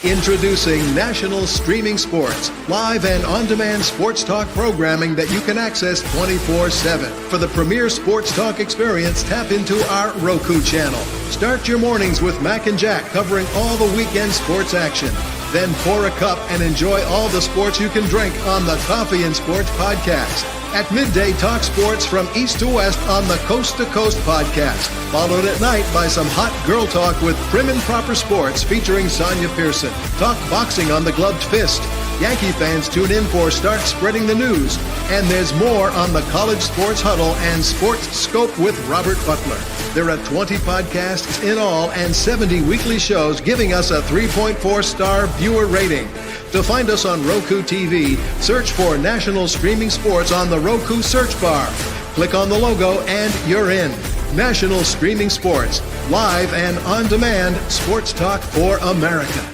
Introducing National Streaming Sports, live and on-demand sports talk programming that you can access 24/7. For the premier sports talk experience, tap into our Roku channel. Start your mornings with Mac and Jack covering all the weekend sports action. Then pour a cup and enjoy all the sports you can drink on the Coffee and Sports podcast. At midday, talk sports from east to west on the Coast to Coast podcast. Followed at night by some hot girl talk with Prim and Proper Sports featuring Sonia Pearson. Talk boxing on the Gloved Fist. Yankee fans tune in for Start Spreading the News. And there's more on the College Sports Huddle and Sports Scope with Robert Butler. There are 20 podcasts in all and 70 weekly shows giving us a 3.4-star viewer rating. To find us on Roku TV, search for National Streaming Sports on the Roku search bar. Click on the logo and you're in. National Streaming Sports, live and on-demand sports talk for America.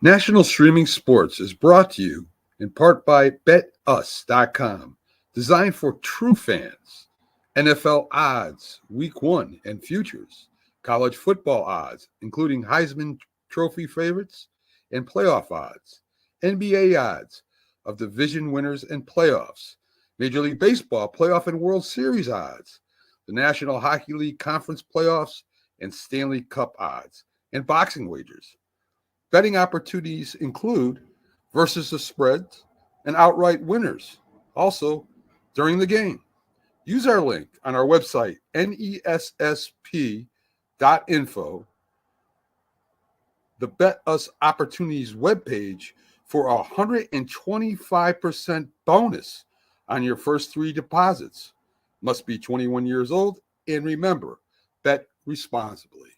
National Streaming Sports is brought to you in part by BetUs.com, designed for true fans. NFL odds, Week 1 and futures, college football odds, including Heisman Trophy favorites and playoff odds, NBA odds of division winners and playoffs, Major League Baseball playoff and World Series odds, the National Hockey League Conference playoffs and Stanley Cup odds, and boxing wagers. Betting opportunities include versus the spreads and outright winners, also during the game. Use our link on our website, nessp.info, the Bet Us Opportunities webpage, for a 125% bonus on your first 3 deposits. Must be 21 years old, and remember, bet responsibly.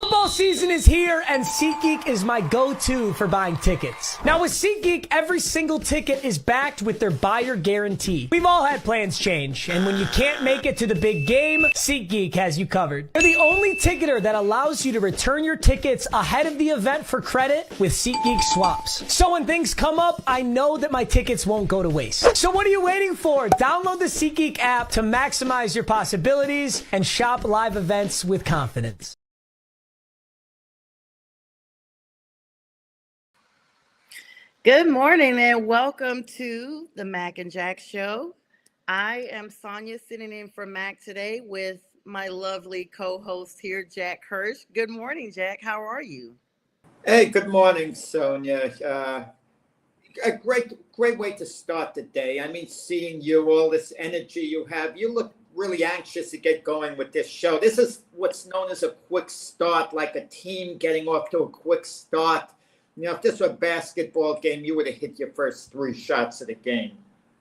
Football season is here, and SeatGeek is my go-to for buying tickets. Now, with SeatGeek, every single ticket is backed with their buyer guarantee. We've all had plans change, and when you can't make it to the big game, SeatGeek has you covered. They're the only ticketer that allows you to return your tickets ahead of the event for credit with SeatGeek swaps. So when things come up, I know that my tickets won't go to waste. So what are you waiting for? Download the SeatGeek app to maximize your possibilities and shop live events with confidence. Good morning and welcome to the Mac and Jack Show. I am Sonia, sitting in for Mac today with my lovely co-host here, Jack Hirsch. Good morning, Jack. How are you? Hey, good morning, Sonia. A great way to start the day. I mean, seeing you, all this energy you have, you look really anxious to get going with this show. This is what's known as a quick start, like a team getting off to a quick start. You know, if this were a basketball game, you would have hit your first 3 shots of the game.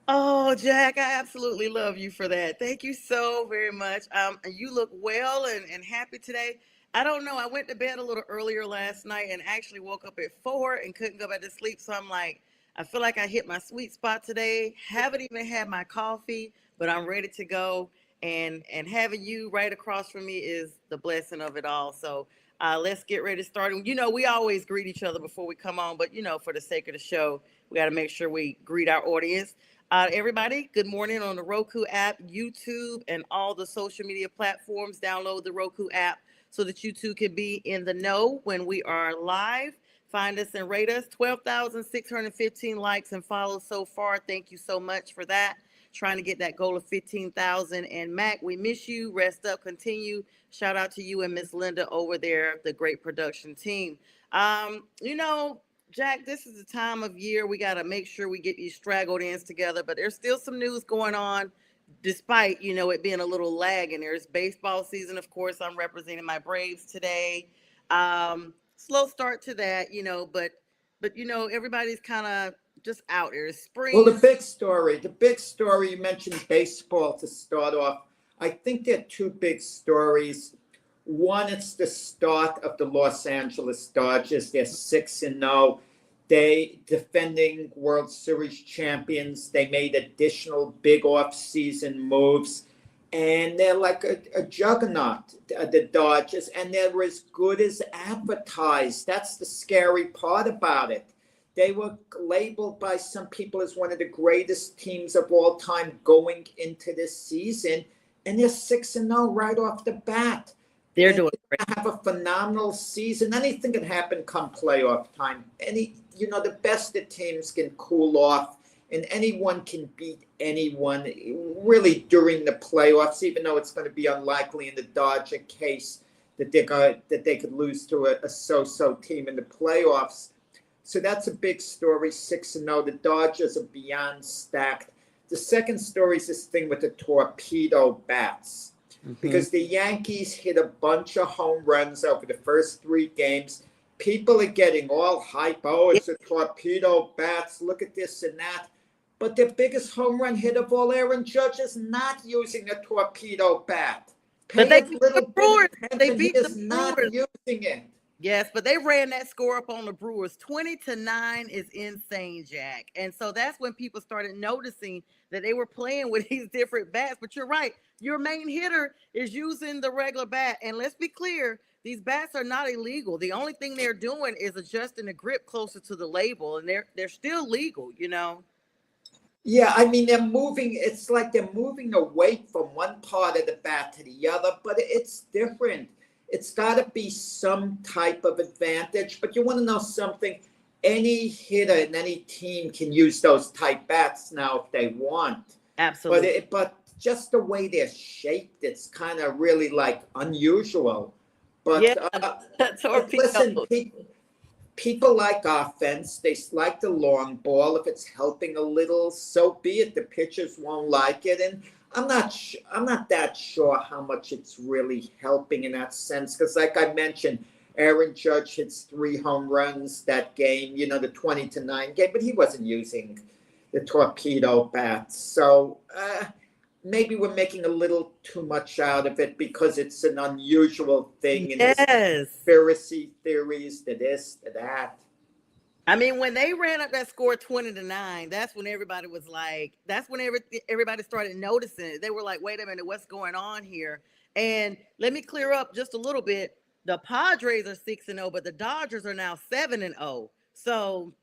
Oh, Jack, I absolutely love you for that. Thank you so very much. You look well and happy today. I don't know. I went to bed a little earlier last night and actually woke up at 4 and couldn't go back to sleep. So I'm like, I feel like I hit my sweet spot today. Haven't even had my coffee, but I'm ready to go. And having you right across from me is the blessing of it all. So let's get ready to start. You know, we always greet each other before we come on, but, you know, for the sake of the show, we got to make sure we greet our audience. Everybody, good morning on the Roku app, YouTube, and all the social media platforms. Download the Roku app so that you too can be in the know when we are live. Find us and rate us. 12,615 likes and follows so far. Thank you so much for that. Trying to get that goal of 15,000. And Mac, we miss you. Rest up, continue. Shout out to you and Miss Linda over there, the great production team. You know, Jack, this is the time of year we got to make sure we get these straggled ends together, but there's still some news going on despite, you know, it being a little lag. And there's baseball season. Of course, I'm representing my Braves today. Slow start to that, you know, but you know, everybody's kind of just out there. It's spring. Well, the big story, you mentioned baseball to start off. I think there are 2 big stories. One, it's the start of the Los Angeles Dodgers. They're 6-0. They defending World Series champions. They made additional big off-season moves. And they're like a juggernaut, the Dodgers, and they're as good as advertised. That's the scary part about it. They were labeled by some people as one of the greatest teams of all time going into this season. and they're 6-0 right off the bat. They're And doing they're great. gonna have a phenomenal season. Anything can happen come playoff time. The best of teams can cool off, and anyone can beat anyone really during the playoffs, even though it's going to be unlikely in the Dodger case that they could lose to a so-so team in the playoffs. So that's a big story, 6-0. The Dodgers are beyond stacked. The second story is this thing with the torpedo bats. Because the Yankees hit a bunch of home runs over the first 3 games. People are getting all hype. Oh, it's a torpedo bats. Look at this and that. But the biggest home run hit of all, Aaron Judge, is not using a torpedo bat. But they Pay a beat little the Brewers. bit of They attention. He beat the is not Brewers. using it. Yes, but they ran that score up on the Brewers. 20-9 is insane, Jack. And so that's when people started noticing that they were playing with these different bats. But you're right. Your main hitter is using the regular bat. And let's be clear, these bats are not illegal. The only thing they're doing is adjusting the grip closer to the label, and they're still legal, you know. Yeah, I mean, they're moving. It's like they're moving the weight from one part of the bat to the other, but it's different. It's got to be some type of advantage. But you want to know something? Any hitter in any team can use those type bats now if they want. Absolutely. But just the way they're shaped, it's kind of really like unusual. But Yeah, torpedo. listen, people like offense. They like the long ball. If it's helping a little, so be it. The pitchers won't like it, and I'm not that sure how much it's really helping in that sense. Because, like I mentioned, Aaron Judge hits 3 home runs that game. The 20-9 game, but he wasn't using the torpedo bats. So maybe we're making a little too much out of it because it's an unusual thing. And Yes. conspiracy theories, to this, to that. I mean, when they ran up that score 20-9, that's when everybody was like, that's when everybody started noticing it. They were like, wait a minute, what's going on here? And let me clear up just a little bit. The Padres are 6-0, but the Dodgers are now 7-0. So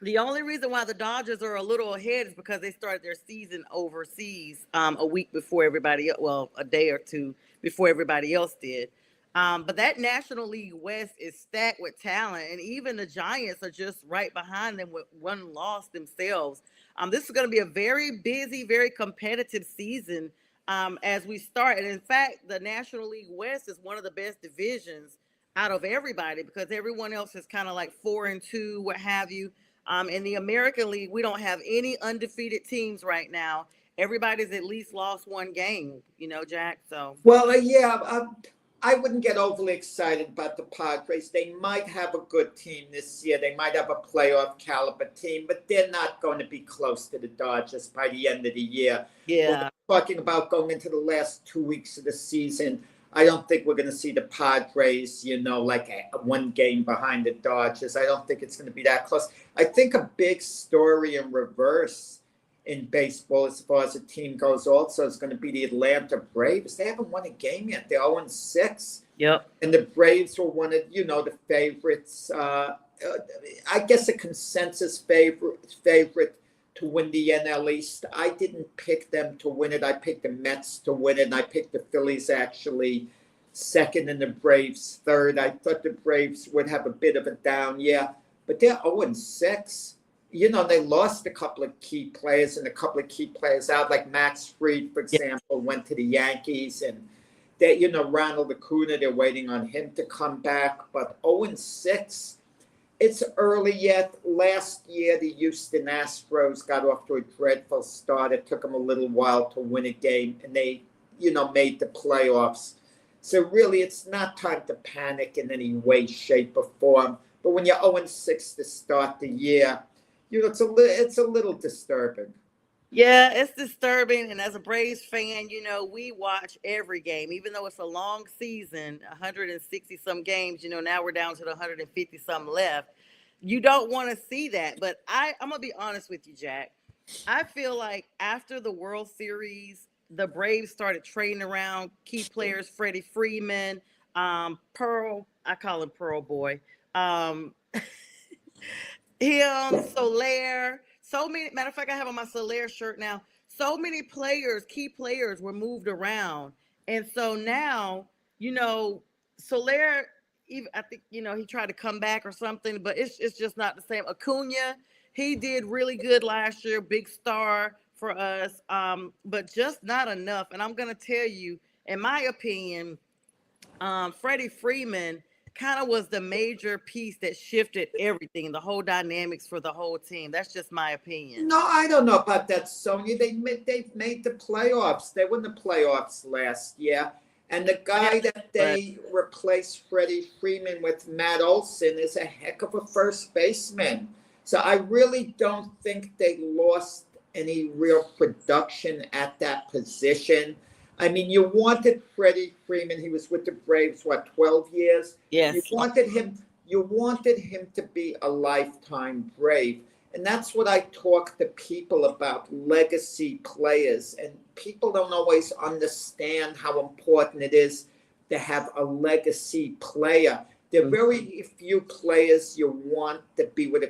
the only reason why the Dodgers are a little ahead is because they started their season overseas a week before everybody, well, a day or two before everybody else did. But that National League West is stacked with talent, and even the Giants are just right behind them with 1 loss themselves. This is going to be a very busy, very competitive season as we start. And in fact, the National League West is one of the best divisions out of everybody because everyone else is kind of like 4-2, what have you. In the American League, we don't have any undefeated teams right now. Everybody's at least lost 1 game, Jack. So I wouldn't get overly excited about the Padres. They might have a good team this year. They might have a playoff caliber team, but they're not going to be close to the Dodgers by the end of the year. Yeah. We're talking about going into the last 2 weeks of the season. I don't think we're going to see the Padres, like 1 game behind the Dodgers. I don't think it's going to be that close. I think a big story in reverse in baseball as far as the team goes also is going to be the Atlanta Braves. They haven't won a game yet. They're 0-6. Yep. And the Braves were one of, the favorites. I guess a consensus favorite to win the NL East. I didn't pick them to win it. I picked the Mets to win it, and I picked the Phillies actually second and the Braves third. I thought the Braves would have a bit of a down year, but they're 0-6. They lost a couple of key players and a couple of key players out, like Max Fried, for example, went to the Yankees, and they, Ronald Acuna, they're waiting on him to come back, but 0-6. It's early yet. Last year, the Houston Astros got off to a dreadful start. It took them a little while to win a game, and they, made the playoffs. So really, it's not time to panic in any way, shape, or form. But when you're 0-6 to start the year, it's a little disturbing. Yeah, it's disturbing. And as a Braves fan, we watch every game, even though it's a long season, 160 some games, now we're down to the 150 some left. You don't want to see that. But I'm going to be honest with you, Jack. I feel like after the World Series, the Braves started trading around key players, Freddie Freeman, Pearl, I call him Pearl Boy, him, Soler. So many, matter of fact, I have on my Soler shirt now. so many players, key players were moved around. And so now, you know, Soler, even I think, you know, he tried to come back or something, but it's just not the same. Acuna, he did really good last year, big star for us, but just not enough. And I'm gonna tell you, in my opinion, Freddie Freeman kind of was the major piece that shifted everything, the whole dynamics for the whole team. That's just my opinion. No, I don't know about that, Sonia. They've made the playoffs. They were in the playoffs last year. And the guy that they replaced Freddie Freeman with, Matt Olson, is a heck of a first baseman. So I really don't think they lost any real production at that position. I mean, you wanted Freddie Freeman. He was with the Braves, 12 years? Yes. You wanted him to be a lifetime Brave. And that's what I talk to people about, legacy players. And people don't always understand how important it is to have a legacy player. There are very few players you want to be with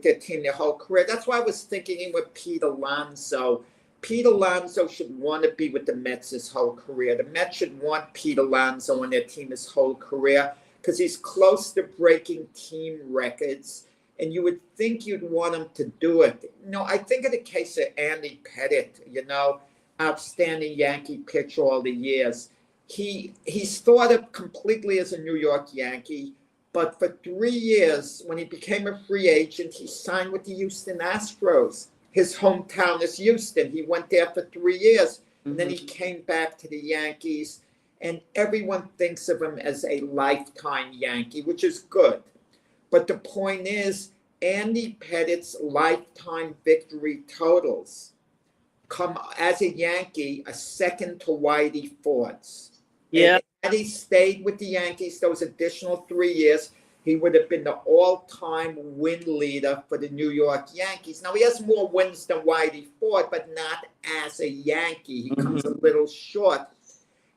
their team their whole career. That's why I was thinking with Pete Alonso. Pete Alonso should want to be with the Mets his whole career. The Mets should want Pete Alonso on their team his whole career because he's close to breaking team records. And you would think you'd want him to do it. You know, I think of the case of Andy Pettitte, you know, outstanding Yankee pitcher all the years. He's thought of completely as a New York Yankee, but for 3 years, when he became a free agent, he signed with the Houston Astros. His hometown is Houston. He went there for 3 years, and then he came back to the Yankees, and everyone thinks of him as a lifetime Yankee, which is good. But the point is, Andy Pettitte's lifetime victory totals come as a Yankee, a second to Whitey Ford's. Yeah. Had he stayed with the Yankees those additional 3 years, he would have been the all-time win leader for the New York Yankees. Now, he has more wins than Whitey Ford, but not as a Yankee. He comes a little short.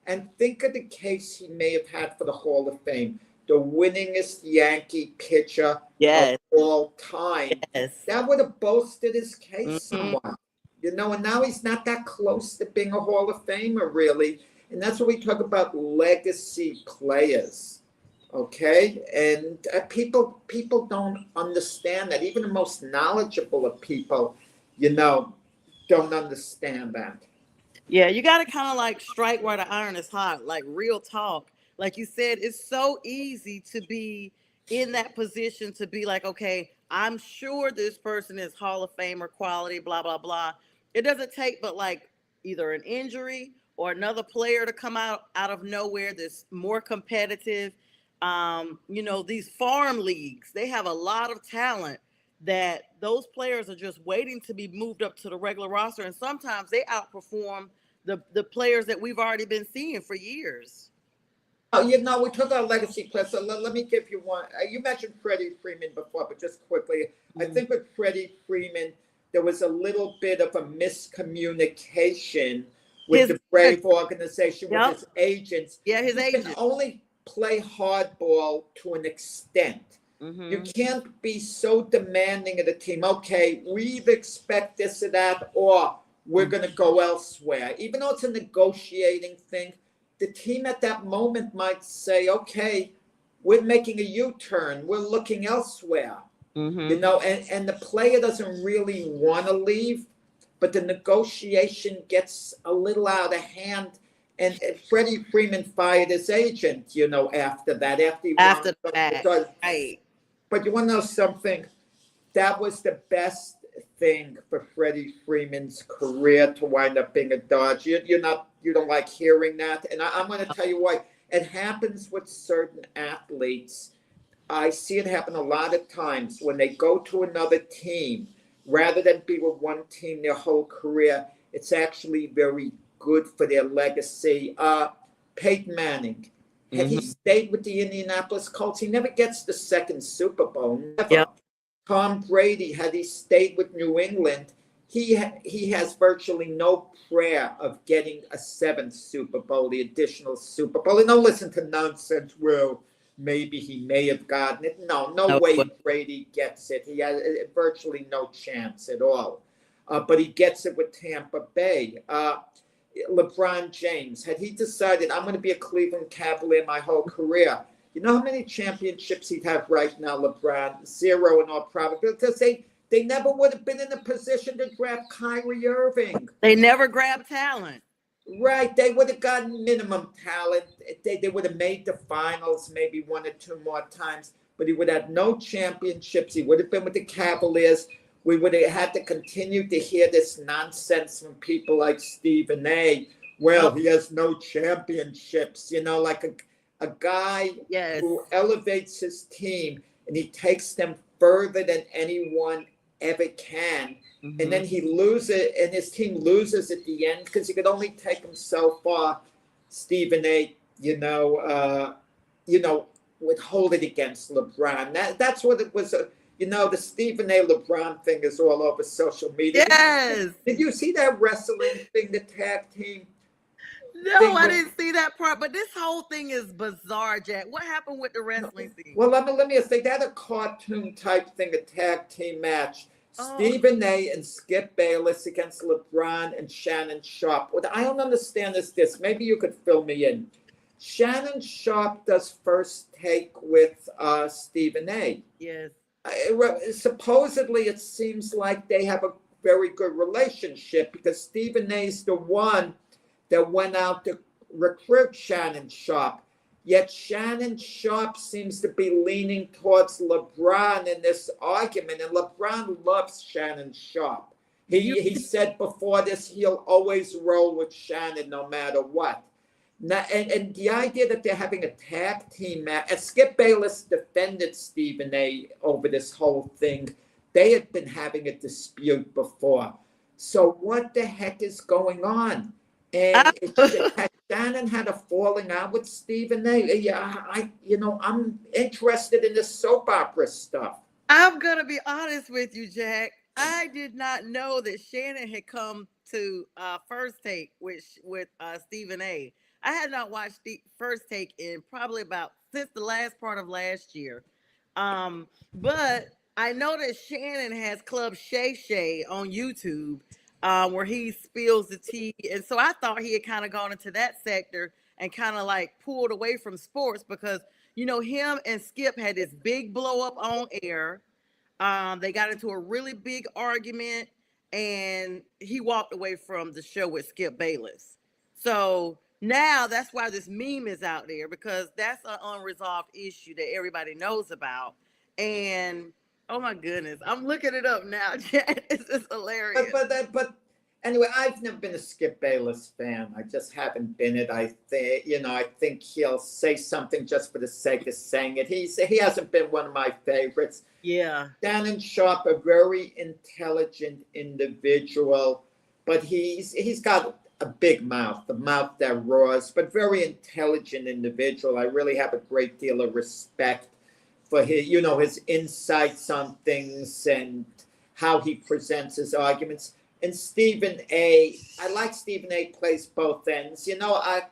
And think of the case he may have had for the Hall of Fame. The winningest Yankee pitcher of all time. Yes. That would have boasted his case somewhat. You know, and now he's not that close to being a Hall of Famer, really. And that's what we talk about, legacy players. Okay? And people don't understand that. Even the most knowledgeable of people, you know, don't understand that. Yeah, you got to kind of like strike where the iron is hot, like real talk. Like you said, it's so easy to be in that position to be like, okay, I'm sure this person is Hall of Famer quality, blah, blah, blah. It doesn't take but like either an injury or another player to come out of nowhere that's more competitive. You know, these farm leagues, they have a lot of talent that those players are just waiting to be moved up to the regular roster. And sometimes they outperform the players that we've already been seeing for years. Oh, you know, we talk about legacy players. So let me give you one. You mentioned Freddie Freeman before, but just quickly, I think with Freddie Freeman, there was a little bit of a miscommunication with the Brave organization, with his agents. Yeah, his agent can only play hardball to an extent. You can't be so demanding of the team. Okay, we expect this or that, or we're going to go elsewhere. Even though it's a negotiating thing, the team at that moment might say, okay, we're making a U-turn. We're looking elsewhere. You know, and the player doesn't really want to leave, but the negotiation gets a little out of hand. And Freddie Freeman fired his agent, you know, after that. After that, right. But you want to know something? That was the best thing for Freddie Freeman's career to wind up being a Dodger. You don't like hearing that, and I'm going to tell you why. It happens with certain athletes. I see it happen a lot of times when they go to another team, rather than be with one team their whole career. It's actually very good for their legacy. Peyton Manning, had he stayed with the Indianapolis Colts, he never gets the second Super Bowl. Never. Yep. Tom Brady, had he stayed with New England, he has virtually no prayer of getting a seventh Super Bowl, the additional Super Bowl. And don't listen to nonsense. Well, maybe he may have gotten it. No way Brady gets it. He has virtually no chance at all. but he gets it with Tampa Bay. LeBron James, had he decided, I'm going to be a Cleveland Cavalier my whole career, you know how many championships he'd have right now, LeBron? 0 in all probability. Because they never would have been in a position to draft Kyrie Irving. They never grab talent. Right. They would have gotten minimum talent. They would have made the finals maybe 1 or 2 more times, but he would have had no championships. He would have been with the Cavaliers. We would have had to continue to hear this nonsense from people like Stephen A. Well, he has no championships, like a guy who elevates his team and he takes them further than anyone ever can. Mm-hmm. And then he loses, and his team loses at the end because he could only take them so far. Stephen A. Would hold it against LeBron. That's what it was. The Stephen A. LeBron thing is all over social media. Yes. Did you see that wrestling thing, the tag team? No, I didn't see that part. But this whole thing is bizarre, Jack. What happened with the wrestling thing? Well, let me say, they had a cartoon type thing, a tag team match. Stephen A. and Skip Bayless against LeBron and Shannon Sharp. What I don't understand is this. Maybe you could fill me in. Shannon Sharp does First Take with Stephen A. Yes. Supposedly, it seems like they have a very good relationship because Stephen A. is the one that went out to recruit Shannon Sharp. Yet Shannon Sharp seems to be leaning towards LeBron in this argument, and LeBron loves Shannon Sharp. He said before this he'll always roll with Shannon no matter what. Now, and the idea that they're having a tag team match, and Skip Bayless defended Stephen A. over this whole thing. They had been having a dispute before. So what the heck is going on? And Shannon had a falling out with Stephen A. Yeah, I'm interested in this soap opera stuff. I'm gonna be honest with you, Jack. I did not know that Shannon had come to First Take with Stephen A. I had not watched the First Take in probably since the last part of last year. But I know that Shannon has Club Shay Shay on YouTube, where he spills the tea. And so I thought he had kind of gone into that sector and kind of like pulled away from sports because, him and Skip had this big blow up on air. They got into a really big argument and he walked away from the show with Skip Bayless. So now that's why this meme is out there, because that's an unresolved issue that everybody knows about. And oh my goodness, I'm looking it up now. This is hilarious. But anyway, I've never been a Skip Bayless fan. I just haven't been it. I think he'll say something just for the sake of saying it. He hasn't been one of my favorites. Yeah. Shannon Sharp, a very intelligent individual, but he's got a big mouth, a mouth that roars, but very intelligent individual. I really have a great deal of respect for his insights on things and how he presents his arguments. And Stephen A., I like Stephen A. plays both ends. I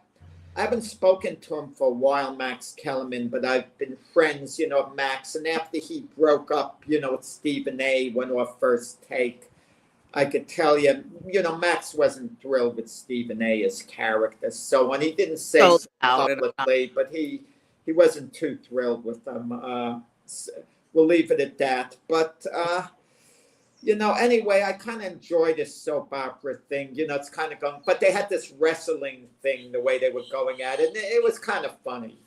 haven't spoken to him for a while, Max Kellerman, but I've been friends, Max. And after he broke up, with Stephen A., went off First Take, I could tell you, Max wasn't thrilled with Stephen A.'s character. So when he didn't say so publicly, but he wasn't too thrilled with them. We'll leave it at that. But, anyway, I kind of enjoy this soap opera thing. It's kind of going, but they had this wrestling thing, the way they were going at it. And it was kind of funny.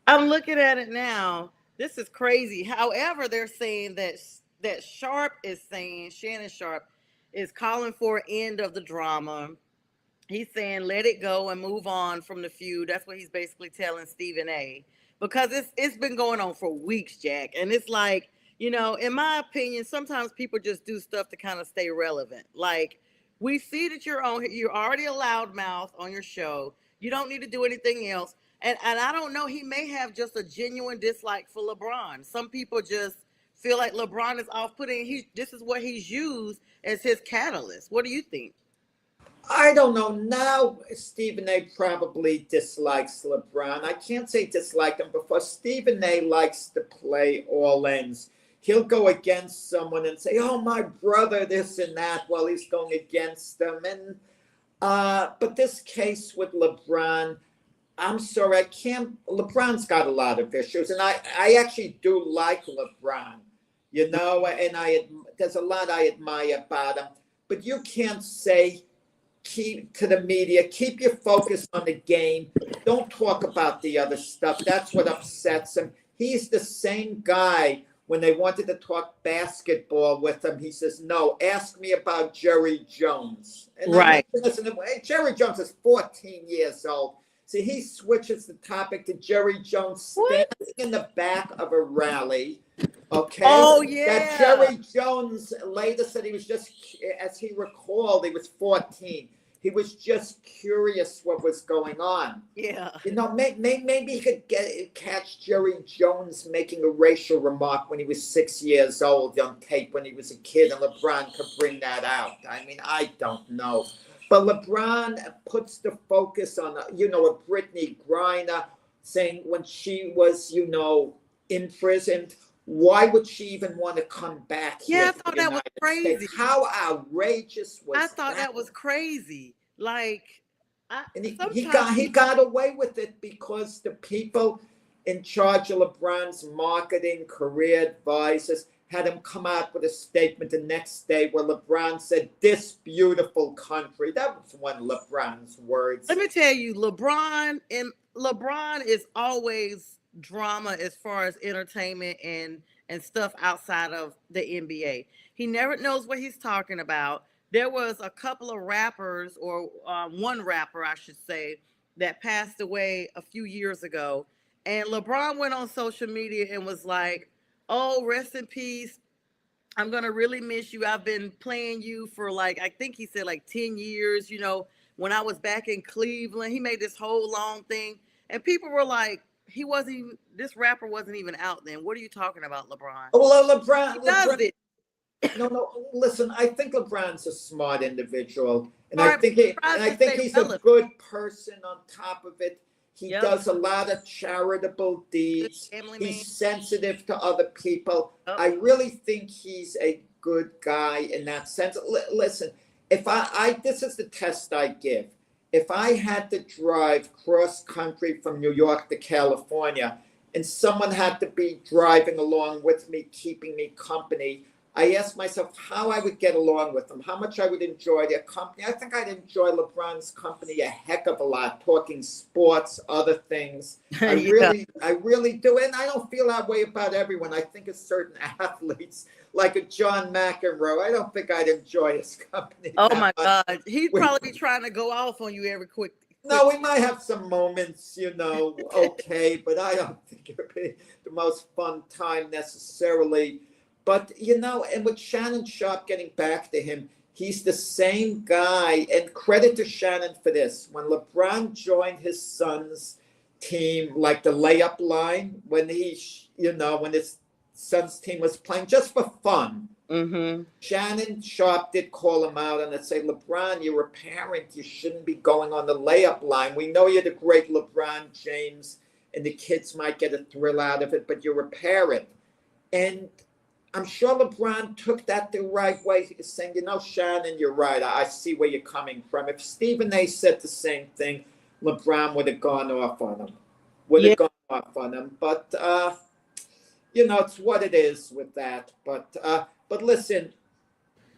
I'm looking at it now. This is crazy. However, they're saying that Sharp is saying, Shannon Sharp is calling for an end of the drama. He's saying, let it go and move on from the feud. That's what he's basically telling Stephen A. Because it's been going on for weeks, Jack. And it's like, in my opinion, sometimes people just do stuff to kind of stay relevant. Like, we see that you're already a loudmouth on your show. You don't need to do anything else. And I don't know, he may have just a genuine dislike for LeBron. Some people just feel like LeBron is off-putting. This is what he's used as his catalyst. What do you think? I don't know. Now, Stephen A. probably dislikes LeBron. I can't say dislike him before. Stephen A. likes to play all ends. he'll go against someone and say, "Oh, my brother, this and that," while he's going against them. And but this case with LeBron, I'm sorry, I can't. LeBron's got a lot of issues, and I actually do like LeBron, you know, and there's a lot I admire about him. But you can't say, keep to the media, keep your focus on the game. Don't talk about the other stuff. That's what upsets him. He's the same guy. When they wanted to talk basketball with him, he says, "No, ask me about Jerry Jones." And Right. listen, Jerry Jones is 14 years old. See, he switches the topic to Jerry Jones standing in the back of a rally. Okay. Oh, yeah. That Jerry Jones later said he was just, as he recalled, he was 14. He was just curious what was going on. Yeah. You know, maybe he could catch Jerry Jones making a racial remark when he was 6 years old on tape when he was a kid, and LeBron could bring that out. I mean, I don't know. But LeBron puts the focus on, you know, a Brittany Griner saying when she was, you know, imprisoned, why would she even want to come back here? Yeah, I thought that was crazy. States? How outrageous was that? I thought that was crazy. Like, and he got away with it because the people in charge of LeBron's marketing, career advisors, had him come out with a statement the next day where LeBron said, "This beautiful country." That was one of LeBron's words. Let me tell you, LeBron is always drama as far as entertainment and stuff outside of the NBA. He never knows what he's talking about. There was a couple of rappers, or one rapper, I should say, that passed away a few years ago. And LeBron went on social media and was like, "Oh, rest in peace. I'm going to really miss you. I've been playing you for like, I think he said like 10 years, you know, when I was back in Cleveland." He made this whole long thing. And people were like, this rapper wasn't even out then. What are you talking about, LeBron? Well, He does it. No, listen, I think LeBron's a smart individual. And All I right, think he's a good person on top of it. He does a lot of charitable deeds. He's sensitive to other people. I really think he's a good guy in that sense. Listen, if this is the test I give. If I had to drive cross country from New York to California and someone had to be driving along with me, keeping me company, I asked myself how I would get along with them, how much I would enjoy their company. I think I'd enjoy LeBron's company a heck of a lot, talking sports, other things. I really do. And I don't feel that way about everyone. I think of certain athletes, like a John McEnroe. I don't think I'd enjoy his company. Oh, my God. He'd probably be trying to go off on you every quick. No, we might have some moments, you know, okay, but I don't think it would be the most fun time necessarily. But, you know, and with Shannon Sharpe, getting back to him, he's the same guy. And credit to Shannon for this. When LeBron joined his son's team, like the layup line, when his son's team was playing just for fun, Shannon Sharpe did call him out and say, "LeBron, you're a parent. You shouldn't be going on the layup line. We know you're the great LeBron James, and the kids might get a thrill out of it, but you're a parent." And I'm sure LeBron took that the right way, saying, "You know, Shannon, you're right. I see where you're coming from." If Stephen A. said the same thing, LeBron would have gone off on him. But, you know, it's what it is with that. But listen,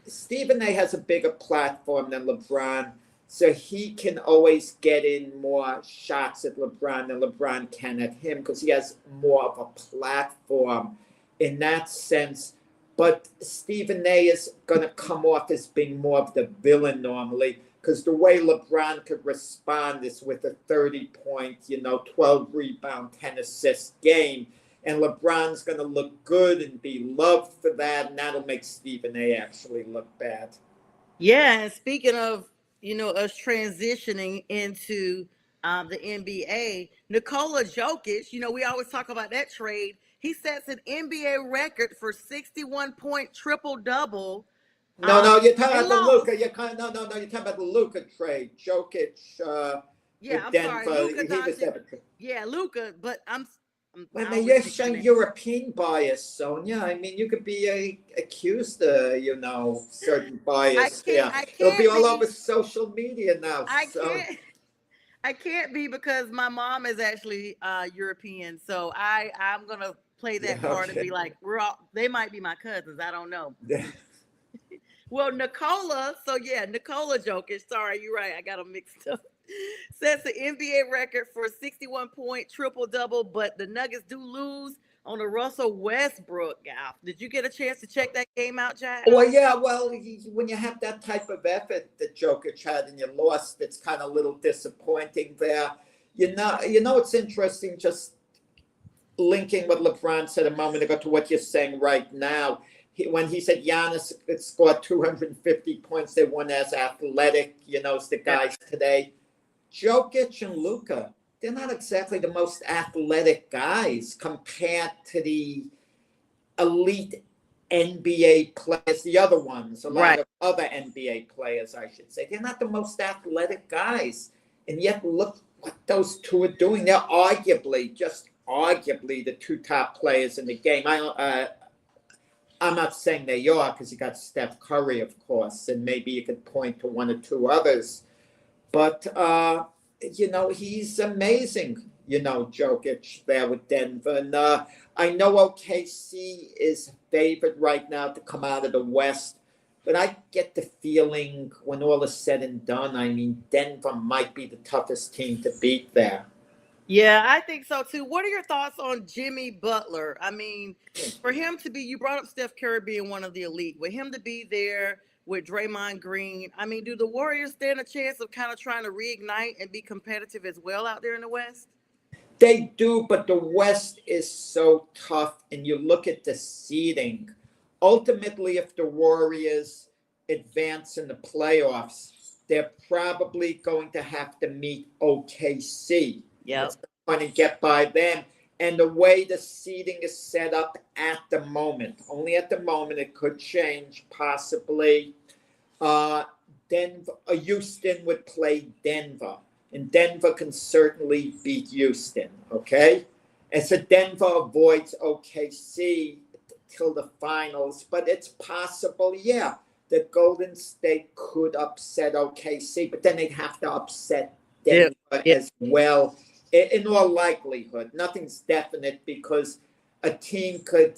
Stephen A. has a bigger platform than LeBron, so he can always get in more shots at LeBron than LeBron can at him because he has more of a platform in that sense. But Stephen A. is going to come off as being more of the villain normally because the way LeBron could respond is with a 30-point, 12 rebound, 10 assist game. And LeBron's going to look good and be loved for that. And that'll make Stephen A. actually look bad. Yeah. And speaking of, us transitioning into the NBA, Nikola Jokic, we always talk about that trade. He sets an NBA record for 61-point triple-double. No, you're talking about the Luka. You're talking about the Luka trade. Jokic. Yeah, I'm Denver. sorry, Luka. Yeah, Luka. But Well, I now don't you're really showing comment. European bias, Sonia. I mean, you could be accused of, certain I bias can't. there. I It'll be can't all over be. social media now. I So, can't. I can't be because my mom is actually European. So I'm gonna play yeah, that card and okay. be like, we're all. They might be my cousins. I don't know. Well, Nicola. So yeah, Nicola Jokic. Sorry, you're right. I got them mixed up. Sets the NBA record for 61-point triple double, but the Nuggets do lose on the Russell Westbrook gaff. Did you get a chance to check that game out, Jack? Well, yeah, well, when you have that type of effort that Jokic had and you lost, it's kind of a little disappointing there. It's interesting just linking what LeBron said a moment ago to what you're saying right now. When he said Giannis scored 250 points, they weren't as athletic, as the guys today. Jokic and Luka, they're not exactly the most athletic guys compared to the elite NBA players, the other ones, a lot Right. of other NBA players, I should say. They're not the most athletic guys. And yet, look what those two are doing. They're arguably the two top players in the game. I'm not saying they are because you got Steph Curry, of course, and maybe you could point to one or two others. But, he's amazing, Jokic there with Denver. And I know OKC is favored right now to come out of the West, but I get the feeling when all is said and done, I mean, Denver might be the toughest team to beat there. Yeah, I think so too. What are your thoughts on Jimmy Butler? I mean, for him to be, you brought up Steph Curry being one of the elite, with him to be there with Draymond Green, I mean, do the Warriors stand a chance of kind of trying to reignite and be competitive as well out there in the West? They do, but the West is so tough. And you look at the seeding. Ultimately, if the Warriors advance in the playoffs, they're probably going to have to meet OKC. Yeah. It's going to get by them. And the way the seeding is set up at the moment, only at the moment, it could change possibly. Houston would play Denver, and Denver can certainly beat Houston, okay? And so Denver avoids OKC till the finals, but it's possible, yeah, that Golden State could upset OKC, but then they'd have to upset Denver as well. In all likelihood, nothing's definite because a team could,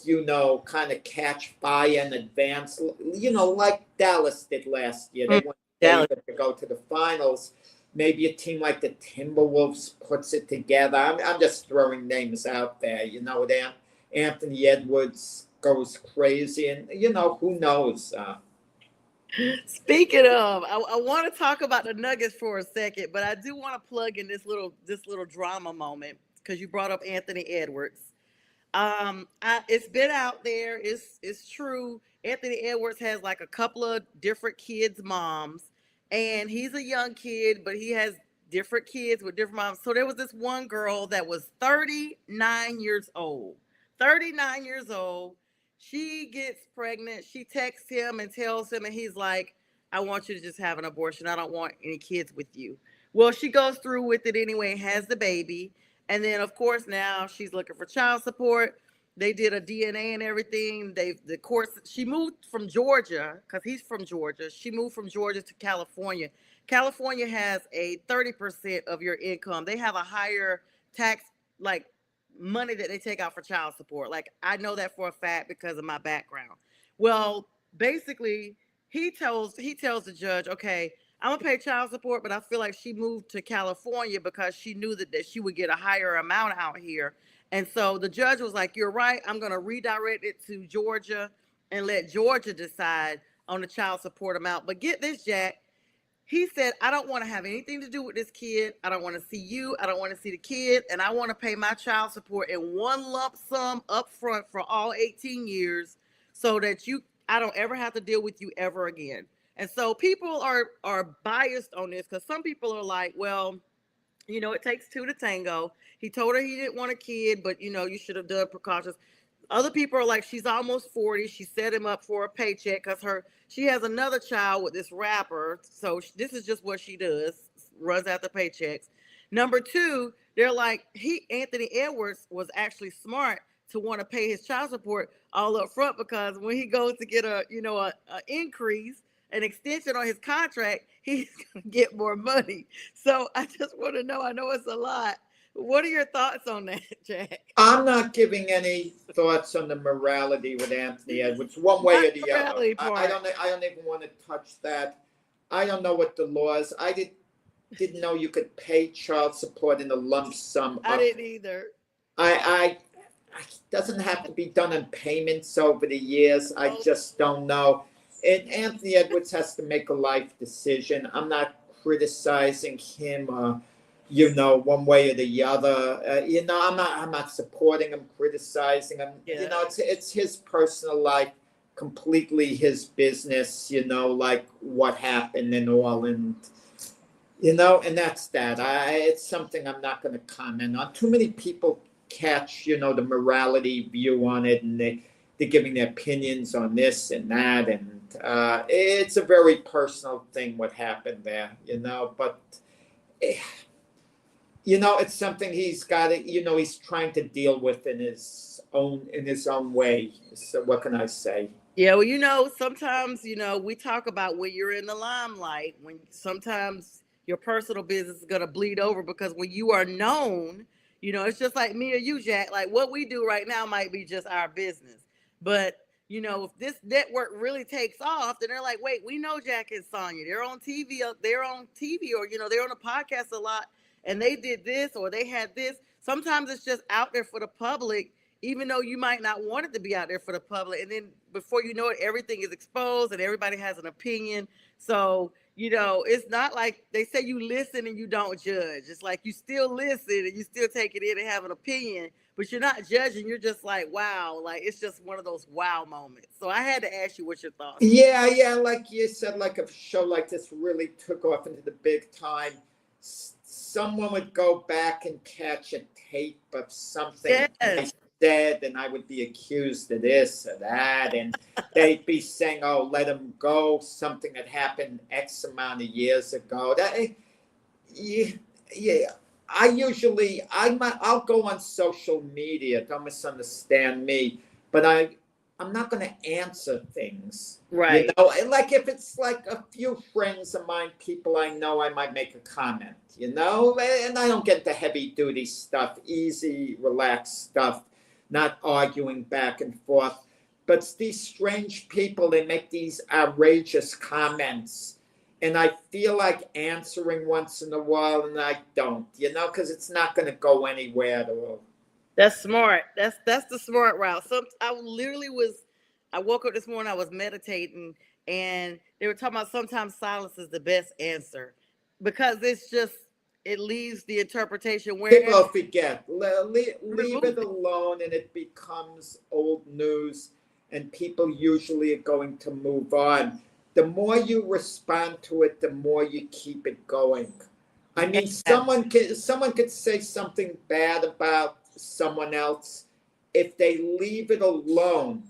kind of catch fire and advance, like Dallas did last year. They weren't able to go to the finals. Maybe a team like the Timberwolves puts it together. I'm just throwing names out there. Anthony Edwards goes crazy, and who knows. Speaking of, I want to talk about the Nuggets for a second, but I do want to plug in this little drama moment because you brought up Anthony Edwards. It's been out there. It's true. Anthony Edwards has like a couple of different kids' moms, and he's a young kid, but he has different kids with different moms. So there was this one girl that was 39 years old. 39 years old. She gets pregnant. She texts him and tells him, and he's like, I want you to just have an abortion. I don't want any kids with you. Well, she goes through with it anyway and has the baby. And then, of course, now she's looking for child support. They did a DNA and everything. The courts. She moved from Georgia because he's from Georgia. She moved from Georgia to California. California has a 30% of your income. They have a higher tax, like money that they take out for child support. Like I know that for a fact because of my background. Well, basically, he tells the judge, okay, I'm gonna pay child support, but I feel like she moved to California because she knew that she would get a higher amount out here. And so the judge was like, you're right, I'm gonna redirect it to Georgia and let Georgia decide on the child support amount. But get this, Jack. He said, I don't want to have anything to do with this kid. I don't want to see you. I don't want to see the kid. And I want to pay my child support in one lump sum up front for all 18 years so that I don't ever have to deal with you ever again. And so people are biased on this because some people are like, well, it takes two to tango. He told her he didn't want a kid, but, you should have done precautions. Other people are like, she's almost 40. She set him up for a paycheck because she has another child with this rapper. So this is just what she does. runs after paychecks. Number two, they're like, Anthony Edwards was actually smart to want to pay his child support all up front, because when he goes to get a increase, an extension on his contract, he's gonna get more money. So I just want to know, I know it's a lot. What are your thoughts on that, Jack? I'm not giving any thoughts on the morality with Anthony Edwards, one way or the other. I don't even want to touch that. I don't know what the laws. I didn't know you could pay child support in a lump sum. I didn't either. I doesn't have to be done in payments over the years. I just don't know. And Anthony Edwards has to make a life decision. I'm not criticizing him, one way or the other. I'm not supporting him, criticizing him. Yeah. It's his personal life, completely his business. Like what happened and all, and that's that. It's something I'm not going to comment on. Too many people catch, the morality view on it, and they're giving their opinions on this and that, and it's a very personal thing what happened there, but it's something he's got to, he's trying to deal with in his own way. So what can I say? Yeah, well, sometimes, we talk about when you're in the limelight, when sometimes your personal business is going to bleed over, because when you are known, it's just like me or you, Jack. Like what we do right now might be just our business. But, if this network really takes off, then they're like, wait, we know Jack and Sonya. They're on TV, or, they're on a podcast a lot, and they did this or they had this. Sometimes it's just out there for the public, even though you might not want it to be out there for the public. And then before you know it, everything is exposed and everybody has an opinion. So, it's not like they say you listen and you don't judge. It's like you still listen and you still take it in and have an opinion, but you're not judging. You're just like, wow, like it's just one of those wow moments. So I had to ask you what your thoughts. Yeah. Like you said, like a show like this really took off into the big time. Someone would go back and catch a tape of something. Yes. Dead, and I would be accused of this or that, and they'd be saying, "Oh, let him go." Something that happened X amount of years ago. I'll go on social media. Don't misunderstand me, but I'm not going to answer things. Right. Like if it's like a few friends of mine, people I know, I might make a comment. And I don't get the heavy duty stuff, easy, relaxed stuff. Not arguing back and forth, but it's these strange people, they make these outrageous comments, and I feel like answering once in a while, and I don't, because it's not going to go anywhere at all. That's smart. That's the smart route. I woke up this morning, I was meditating, and they were talking about sometimes silence is the best answer, because it leaves the interpretation where people forget. Leave it alone, and it becomes old news, and people usually are going to move on. The more you respond to it, the more you keep it going. I mean, someone could say something bad about someone else. If they leave it alone,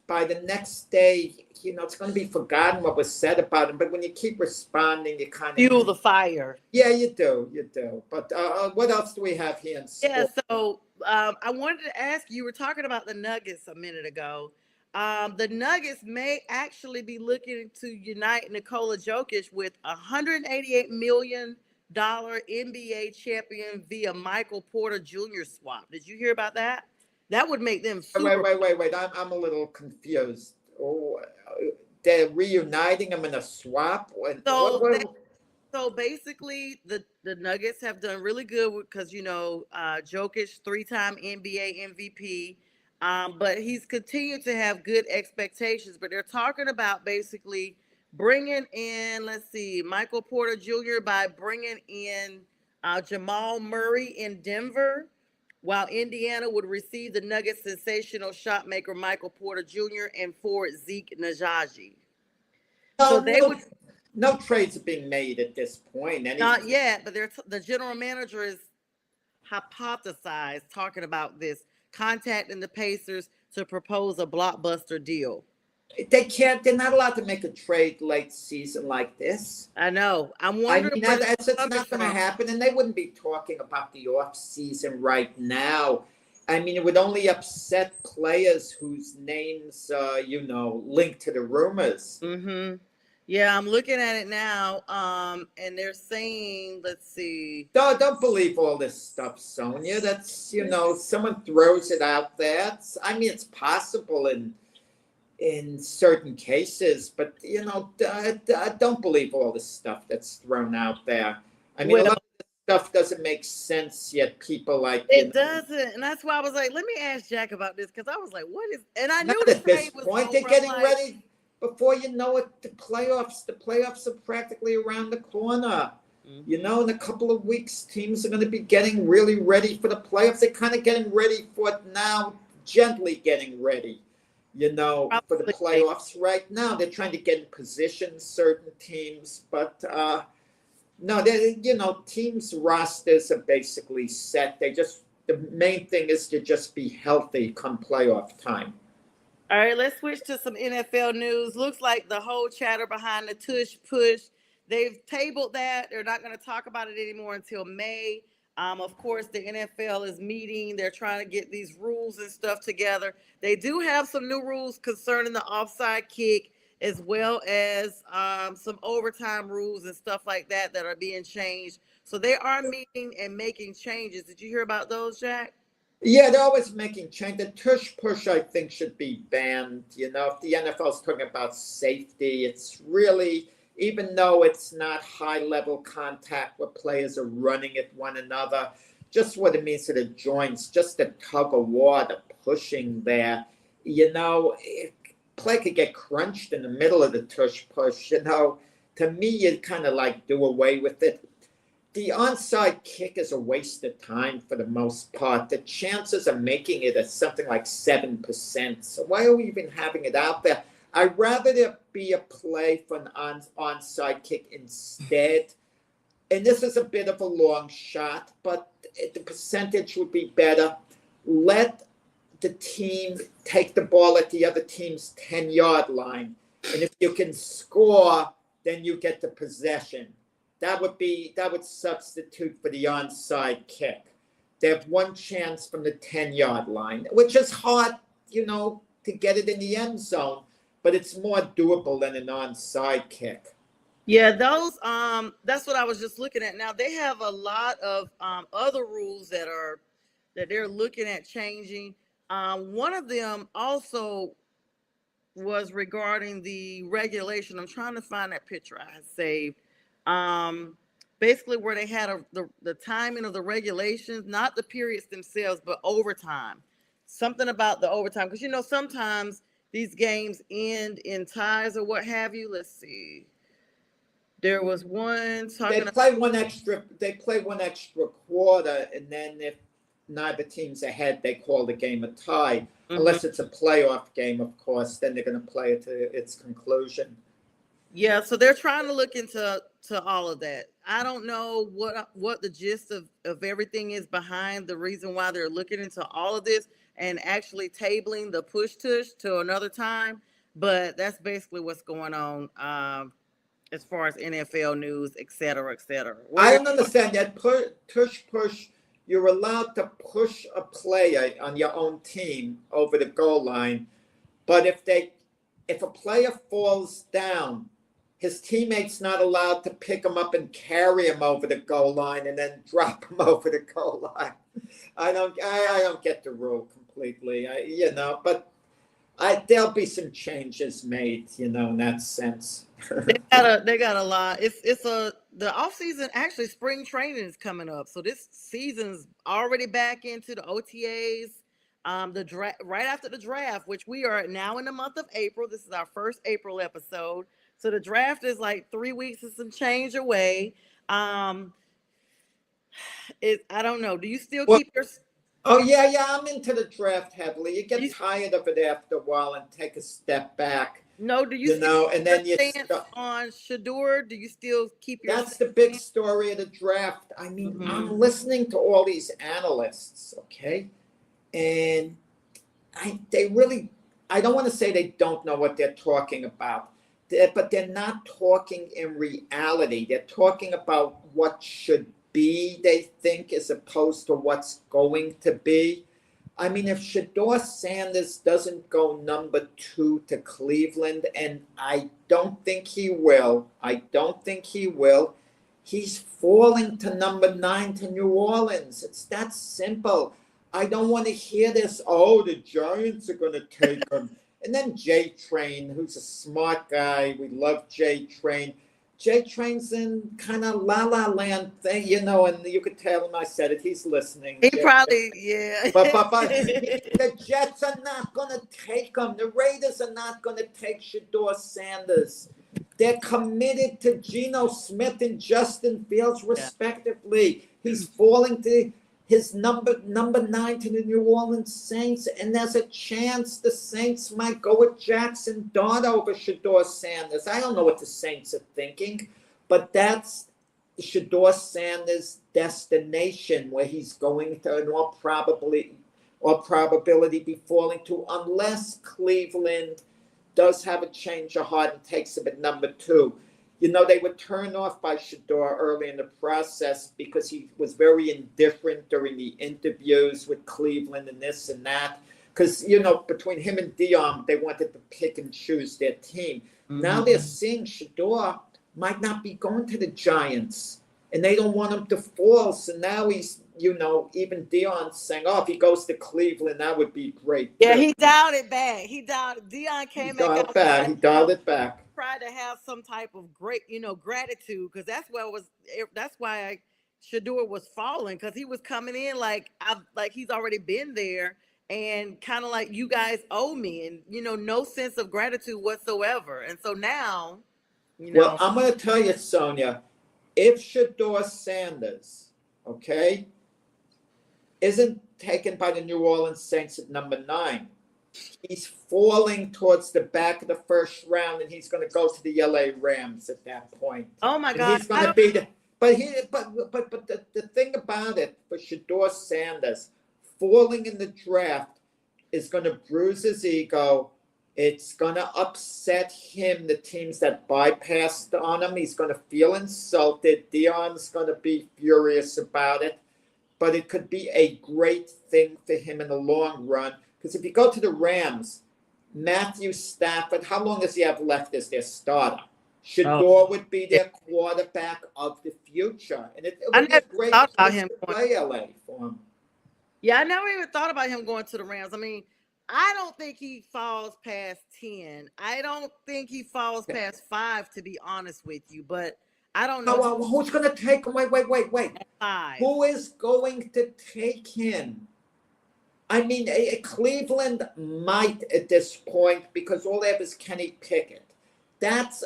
by the next day, it's going to be forgotten what was said about him. But when you keep responding, you kind of fuel the fire. Yeah, you do. But what else do we have here in sport? Yeah, so I wanted to ask you, were talking about the Nuggets a minute ago. The Nuggets may actually be looking to unite Nikola Jokic with $188 million NBA champion via Michael Porter Jr. swap. Did you hear about that? That would make them super. Wait. I'm a little confused. Oh, they're reuniting them in a swap? So basically, the Nuggets have done really good because, Jokic, 3-time NBA MVP, but he's continued to have good expectations. But they're talking about basically bringing in, Michael Porter Jr. by bringing in Jamal Murray in Denver, while Indiana would receive the Nuggets' sensational shot maker Michael Porter Jr. and forward Zeke Najaji. No trades are being made at this point. Not yet, but the general manager is hypothesized, talking about this, contacting the Pacers to propose a blockbuster deal. They can't. They're not allowed to make a trade late season like this. I know. I'm I wondering mean, where this that's is it's coming not going to from. happen, and they wouldn't be talking about the off season right now. I mean, it would only upset players whose names, linked to the rumors. Mm-hmm. Yeah, I'm looking at it now. And they're saying, let's see. Don't believe all this stuff, Sonia. That's someone throws it out there. I mean, it's possible in certain cases, but don't believe all this stuff that's thrown out there. I mean, a Well, lot of this stuff doesn't make sense yet. People like it doesn't, and that's why I was like, let me ask Jack about this because I was like, what is? And I knew not the at this trade was point. over. They're getting I'm like, ready. Before you know it, the playoffs are practically around the corner. In a couple of weeks, teams are going to be getting really ready for the playoffs. They're kind of getting ready for it now, gently getting ready, for the playoffs right now. They're trying to get in position, certain teams, but no, teams' rosters are basically set. The main thing is to just be healthy come playoff time. all right, let's switch to some NFL news. Looks like the whole chatter behind the tush push, they've tabled that. They're not going to talk about it anymore until May. Of course, the NFL is meeting. They're trying to get these rules and stuff together. They do have some new rules concerning the offside kick, as well as some overtime rules and stuff like that are being changed. So they are meeting and making changes. Did you hear about those, Jack? Yeah, they're always making change. The tush push, I think, should be banned. If the NFL is talking about safety, it's really, even though it's not high-level contact where players are running at one another, just what it means to the joints, just the tug of war, the pushing there. Play could get crunched in the middle of the tush push. To me, you'd kind of like do away with it. The onside kick is a waste of time for the most part. The chances of making it are something like 7%. So why are we even having it out there? I'd rather there be a play for an onside kick instead. And this is a bit of a long shot, but the percentage would be better. Let the team take the ball at the other team's 10-yard line. And if you can score, then you get the possession. That would substitute for the onside kick. They have one chance from the 10-yard line, which is hard, to get it in the end zone, but it's more doable than an onside kick. Yeah, those that's what I was just looking at. Now they have a lot of other rules that they're looking at changing. One of them also was regarding the regulation. I'm trying to find that picture I had saved. Basically where they had the timing of the regulations, not the periods themselves, but overtime. Something about the overtime, because sometimes these games end in ties or what have you. Let's see. There was one talking. They play one extra quarter, and then if neither team's ahead, they call the game a tie. Mm-hmm. Unless it's a playoff game, of course, then they're going to play it to its conclusion. Yeah, so they're trying to look into all of that. I don't know what the gist of everything is behind the reason why they're looking into all of this and actually tabling the push tush to another time, but that's basically what's going on as far as NFL news, et cetera, et cetera. I don't understand that tush push. You're allowed to push a player on your own team over the goal line, but if a player falls down, his teammate's not allowed to pick him up and carry him over the goal line and then drop him over the goal line. I don't get the rule completely, but there'll be some changes made, in that sense. They got a lot. The off season, actually spring training is coming up. So this season's already back into the OTAs. The draft right after the draft, which we are now in the month of April. This is our first April episode. So the draft is like 3 weeks and some change away. I don't know. Do you still keep your? Oh yeah. I'm into the draft heavily. You get tired of it after a while and take a step back. No, do you still and then you on Shedeur? Do you still keep your? That's the big story of the draft. I mean, I'm listening to all these analysts, okay, and they really I don't want to say they don't know what they're talking about, but they're not talking in reality. They're talking about what should be, they think, as opposed to what's going to be. I mean, if Shedeur Sanders doesn't go number 2 to Cleveland, and I don't think he will, he's falling to number 9 to New Orleans. It's that simple. I don't want to hear this, oh, the Giants are going to take him. And then J Train, who's a smart guy. We love J Train. J Train's in kind of la-la land thing, and you could tell him I said it. He's listening. He probably, yeah. But the Jets are not going to take him. The Raiders are not going to take Shedeur Sanders. They're committed to Geno Smith and Justin Fields, respectively. He's falling to his number 9 to the New Orleans Saints, and there's a chance the Saints might go with Jackson Dart over Shedeur Sanders. I don't know what the Saints are thinking, but that's Shedeur Sanders' destination, where he's going to, in all probability, be falling to, unless Cleveland does have a change of heart and takes him at number 2. They were turned off by Shedeur early in the process because he was very indifferent during the interviews with Cleveland and this and that. Because, between him and Dion, they wanted to pick and choose their team. Mm-hmm. Now they're seeing Shedeur might not be going to the Giants, and they don't want him to fall. So now he's, even Dion's saying, oh, if he goes to Cleveland, that would be great. Yeah, he dialed it back. Dion came back. He dialed it back. Tried to have some type of great, gratitude, because that's why Shedeur was falling, because he was coming in like he's already been there, and kind of like, you guys owe me, and no sense of gratitude whatsoever. And so now, Well, I'm going to tell you, Sonia, if Shedeur Sanders, isn't taken by the New Orleans Saints at number 9, he's falling towards the back of the first round, and he's going to go to the LA Rams at that point. Oh my God! He's going to be the. But the thing about it for Shedeur Sanders, falling in the draft is going to bruise his ego. It's going to upset him. The teams that bypassed on him, he's going to feel insulted. Dion's going to be furious about it. But it could be a great thing for him in the long run. Because if you go to the Rams, Matthew Stafford, how long does he have left as their starter? Shedeur would be their quarterback of the future. And it would be a great place to play LA for him. Yeah, I never even thought about him going to the Rams. I mean, I don't think he falls past 10. I don't think he falls past 5, to be honest with you. But I don't know. No, who's going to take him? Wait. 5. Who is going to take him? I mean, Cleveland might at this point, because all they have is Kenny Pickett. That's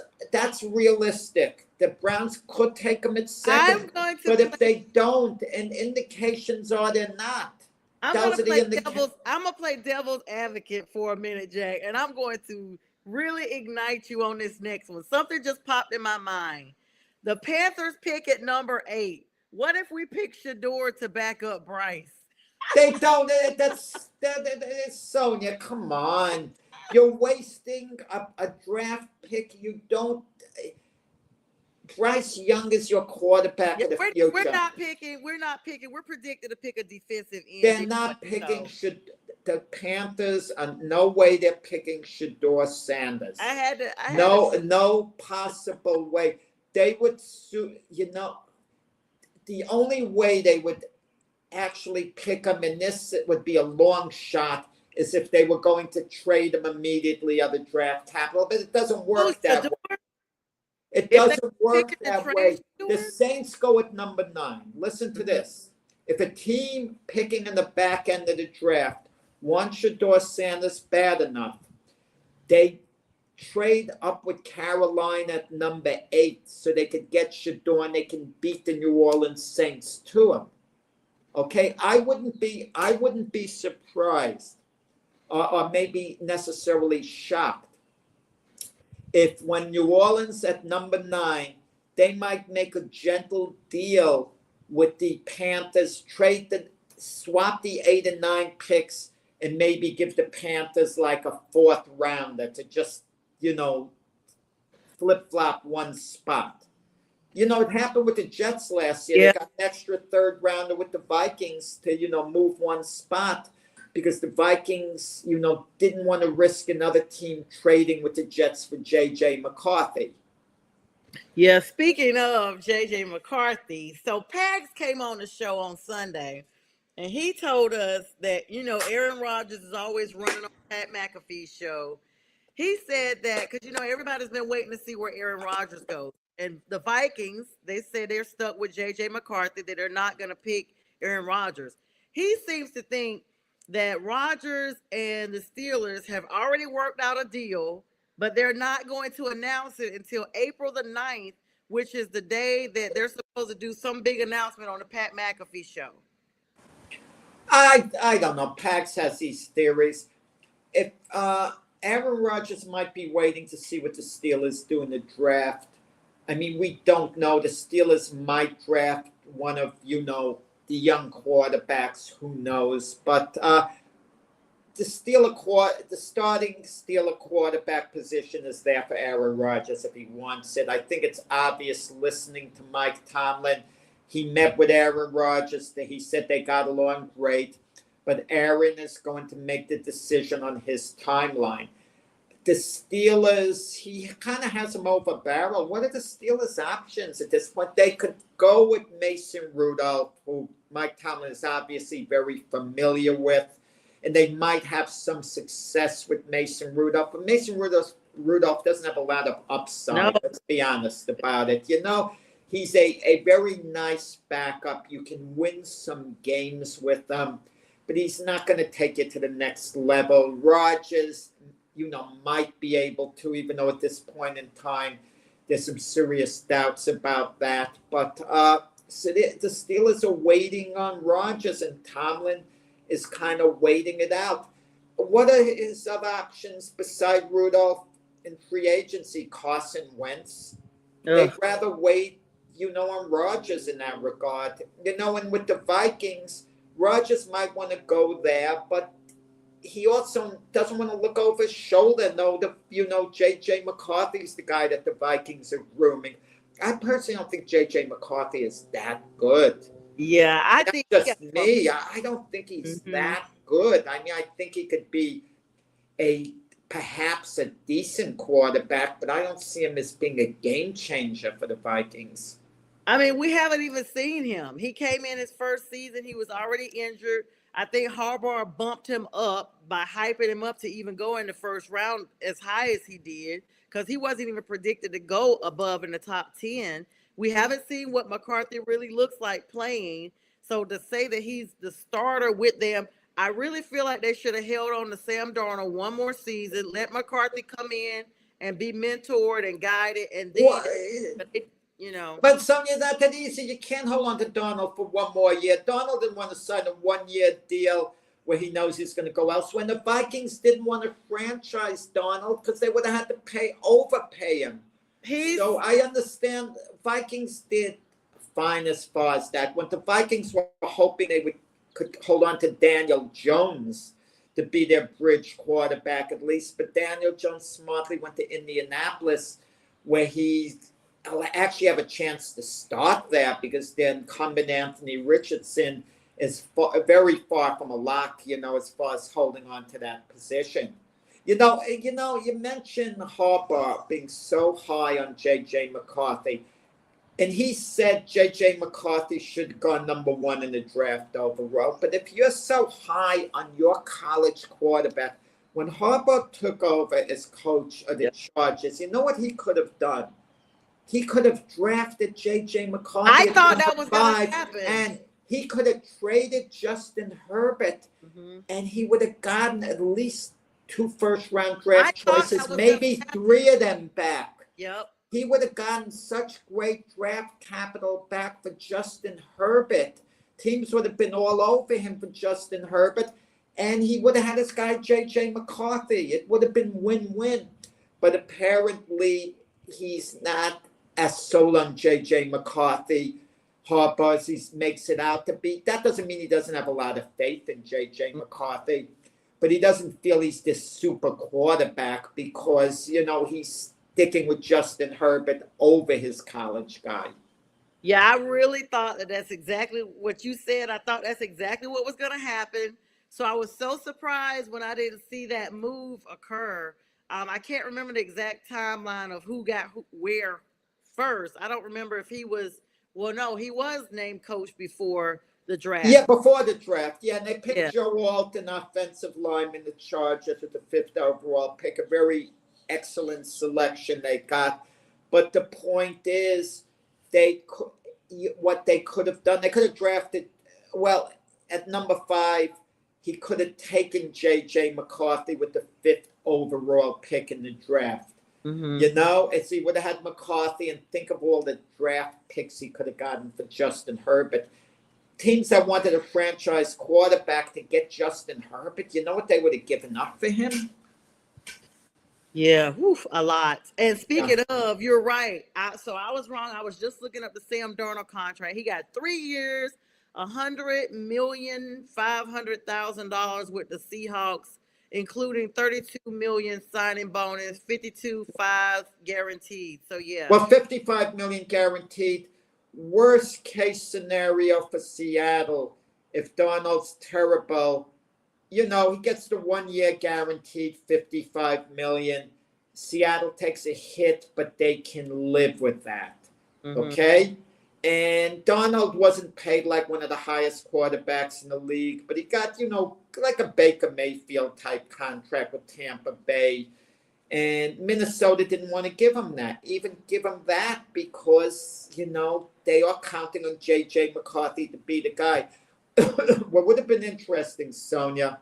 realistic. The Browns could take him at 2nd, but if they don't, and indications are they're not. I'm gonna play devil's advocate for a minute, Jack, and I'm going to really ignite you on this next one. Something just popped in my mind. The Panthers pick at number 8. What if we pick Shedeur to back up Bryce? They don't. That's Sonia. Come on, you're wasting a draft pick. You don't. Bryce Young is your quarterback of the future. We're not picking. We're predicted to pick a defensive end. They're not picking. The Panthers are no way they're picking Shedeur Sanders. No possible way. They would the only way they would actually pick him, and this would be a long shot, is if they were going to trade him immediately out of draft capital, but it doesn't work that way. It doesn't work that way. The Saints go at number 9. Listen to this. If a team picking in the back end of the draft wants Shedeur Sanders bad enough, they trade up with Carolina at number 8 so they could get Shedeur and they can beat the New Orleans Saints to him. Okay, I wouldn't be surprised or maybe necessarily shocked if when New Orleans at number 9, they might make a gentle deal with the Panthers, swap the 8 and 9 picks, and maybe give the Panthers like a fourth rounder to just, flip-flop one spot. It happened with the Jets last year. Yeah. They got an extra third rounder with the Vikings to, move one spot because the Vikings, didn't want to risk another team trading with the Jets for J.J. McCarthy. Yeah, speaking of J.J. McCarthy, so Pags came on the show on Sunday, and he told us that, Aaron Rodgers is always running on Pat McAfee's show. He said that because, everybody's been waiting to see where Aaron Rodgers goes. And the Vikings, they said they're stuck with J.J. McCarthy, that they're not going to pick Aaron Rodgers. He seems to think that Rodgers and the Steelers have already worked out a deal, but they're not going to announce it until April the 9th, which is the day that they're supposed to do some big announcement on the Pat McAfee show. I don't know. Pax has these theories. If Aaron Rodgers might be waiting to see what the Steelers do in the draft. I mean, we don't know. The Steelers might draft one of, the young quarterbacks. Who knows? But the starting Steeler quarterback position is there for Aaron Rodgers if he wants it. I think it's obvious listening to Mike Tomlin. He met with Aaron Rodgers. He said they got along great, but Aaron is going to make the decision on his timeline. The Steelers, he kind of has them over barrel. What are the Steelers' options at this point? They could go with Mason Rudolph, who Mike Tomlin is obviously very familiar with, and they might have some success with Mason Rudolph. But Mason Rudolph doesn't have a lot of upside. No. Let's be honest about it. He's a very nice backup. You can win some games with him, but he's not going to take it to the next level. Rodgers, might be able to, even though at this point in time, there's some serious doubts about that. But so the Steelers are waiting on Rodgers, and Tomlin is kind of waiting it out. What are his other options beside Rudolph in free agency? Carson Wentz. They'd rather wait, on Rodgers in that regard. And with the Vikings, Rodgers might want to go there, but he also doesn't want to look over his shoulder. No, J.J. McCarthy's the guy that the Vikings are grooming. I personally don't think J.J. McCarthy is that good. Yeah, I think just me. I don't think he's that good. I mean, I think he could be perhaps a decent quarterback, but I don't see him as being a game changer for the Vikings. I mean, we haven't even seen him. He came in his first season. He was already injured. I think Harbaugh bumped him up by hyping him up to even go in the first round as high as he did, because he wasn't even predicted to go above in the top 10. We haven't seen what McCarthy really looks like playing. So to say that he's the starter with them, I really feel like they should have held on to Sam Darnold one more season, let McCarthy come in and be mentored and guided, and then, But Sonia, not that easy. You can't hold on to Darnold for one more year. Darnold didn't want to sign a one-year deal where he knows he's going to go elsewhere. And the Vikings didn't want to franchise Darnold because they would have had to overpay him. So I understand Vikings did fine as far as that. When the Vikings were hoping they could hold on to Daniel Jones to be their bridge quarterback at least, but Daniel Jones smartly went to Indianapolis, where he actually have a chance to start there, because the incumbent Anthony Richardson is very far from a lock, as far as holding on to that position. You mentioned Harbaugh being so high on J.J. McCarthy, and he said J.J. McCarthy should have gone number one in the draft overall. But if you're so high on your college quarterback, when Harbaugh took over as coach of the Chargers, you know what he could have done? He could have drafted J.J. McCarthy. I thought that was going to happen. And he could have traded Justin Herbert, and he would have gotten at least 2 first-round draft choices, maybe 3 of them back. Yep. He would have gotten such great draft capital back for Justin Herbert. Teams would have been all over him for Justin Herbert, and he would have had this guy, J.J. McCarthy. It would have been win-win. But apparently, he's not as sold on J.J. McCarthy, Harbaugh, as he makes it out to be. That doesn't mean he doesn't have a lot of faith in J.J. McCarthy. but he doesn't feel he's this super quarterback because, he's sticking with Justin Herbert over his college guy. Yeah, I really thought that's exactly what you said. I thought that's exactly what was going to happen. So I was so surprised when I didn't see that move occur. I can't remember the exact timeline of who got where first. I don't remember if he was, well, no, he was named coach before the draft. Yeah, before the draft. Yeah, and they picked Yeah. Joe Alton, offensive lineman, the Chargers with the 5th overall pick. A very excellent selection they got. But the point is, what they could have done, they could have drafted, well, at number 5, he could have taken J.J. McCarthy with the 5th overall pick in the draft. It's he would have had McCarthy, and think of all the draft picks he could have gotten for Justin Herbert. Teams that wanted a franchise quarterback to get Justin Herbert, you know what they would have given up for him? Yeah, a lot. And speaking of, you're right. So I was wrong. I was just looking up the Sam Darnold contract. He got 3 years, $100,500,000 with the Seahawks, including $32 million signing bonus, 52.5 guaranteed. So yeah. Well, $55 million guaranteed. Worst case scenario for Seattle, if Darnold's terrible, he gets the 1 year guaranteed $55 million. Seattle takes a hit, but they can live with that. Okay? And Darnold wasn't paid like one of the highest quarterbacks in the league, but he got, like a Baker Mayfield type contract with Tampa Bay. And Minnesota didn't want to give him that, because, they are counting on J.J. McCarthy to be the guy. What would have been interesting, Sonia,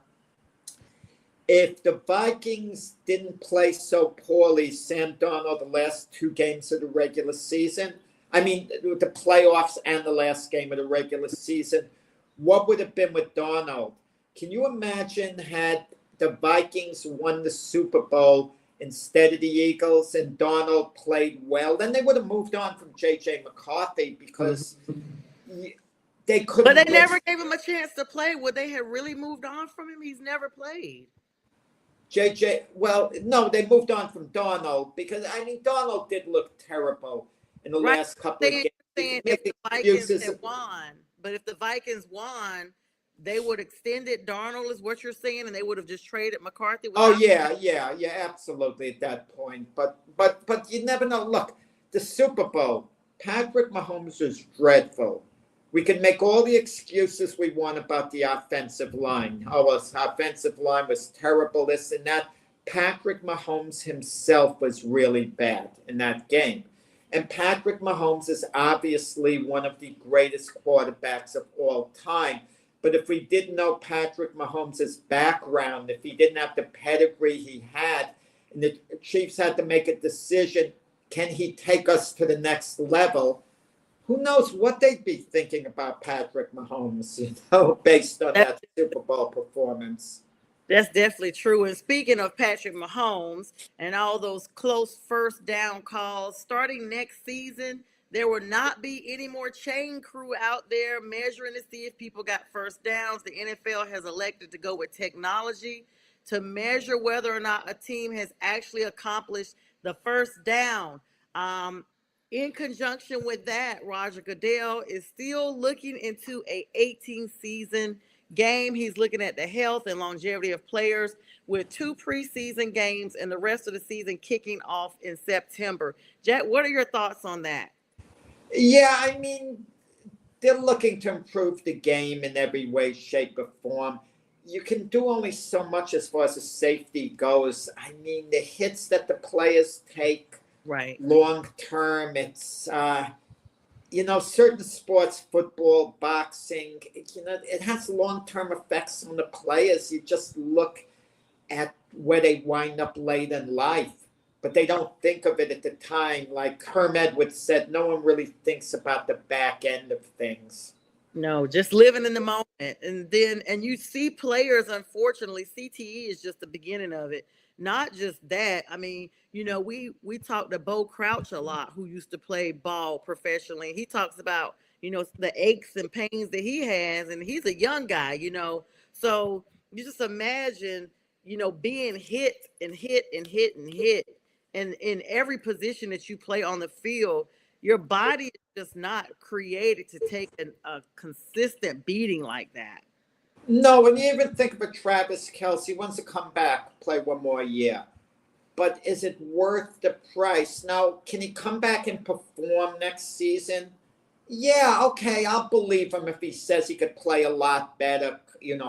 if the Vikings didn't play so poorly, Sam Darnold, the last 2 games of the regular season, the playoffs and the last game of the regular season, what would have been with Darnold? Can you imagine had the Vikings won the Super Bowl instead of the Eagles and Darnold played well? Then they would have moved on from J.J. McCarthy because they couldn't. But they never gave him a chance to play. Would they have really moved on from him? He's never played. Well, no, they moved on from Darnold because, Darnold did look terrible in the last couple of games. If the Vikings had won, but if the Vikings won, they would extend it. Darnold is what you're saying, and they would have just traded McCarthy. Yeah, absolutely at that point. But you never know. Look, the Super Bowl, Patrick Mahomes is dreadful. We can make all the excuses we want about the offensive line. His offensive line was terrible, this and that. Patrick Mahomes himself was really bad in that game. And Patrick Mahomes is obviously one of the greatest quarterbacks of all time. But if we didn't know Patrick Mahomes' background, if he didn't have the pedigree he had, and the Chiefs had to make a decision, can he take us to the next level? Who knows what they'd be thinking about Patrick Mahomes, based on that Super Bowl performance. That's definitely true. And speaking of Patrick Mahomes and all those close first down calls, starting next season, there will not be any more chain crew out there measuring to see if people got first downs. The NFL has elected to go with technology to measure whether or not a team has actually accomplished the first down. In conjunction with that, Roger Goodell is still looking into a 18-season game. He's looking at the health and longevity of players with 2 preseason games and the rest of the season kicking off in September. Jack, what are your thoughts on that? Yeah, they're looking to improve the game in every way, shape, or form. You can do only so much as far as the safety goes. The hits that the players take, right, long term, it's certain sports, football, boxing, it has long-term effects on the players. You just look at where they wind up late in life, but they don't think of it at the time. Like Herm Edwards said, no one really thinks about the back end of things. No, just living in the moment. And you see players, unfortunately, CTE is just the beginning of it. Not just that. We talked to Bo Crouch a lot, who used to play ball professionally. He talks about, the aches and pains that he has, and he's a young guy, So, you just imagine, being hit and hit and hit and hit, and in every position that you play on the field, your body is just not created to take a consistent beating like that. No, when you even think of a Travis Kelce, wants to come back, play one more year. But is it worth the price? Now, can he come back and perform next season? Yeah, okay, I'll believe him if he says he could play a lot better,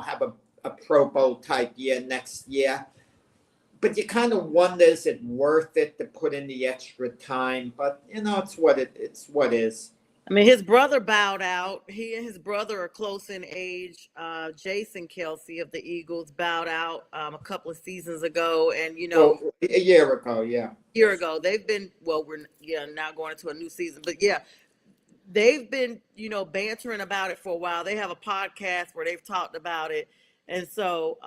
have a Pro Bowl type year next year. But you kind of wonder, is it worth it to put in the extra time? But, it's what is. I mean, his brother bowed out. He and his brother are close in age. Jason Kelce of the Eagles bowed out a couple of seasons ago. And, a year ago, yeah. Year ago. They've been, we're now going into a new season. But, yeah, they've been, bantering about it for a while. They have a podcast where they've talked about it. And so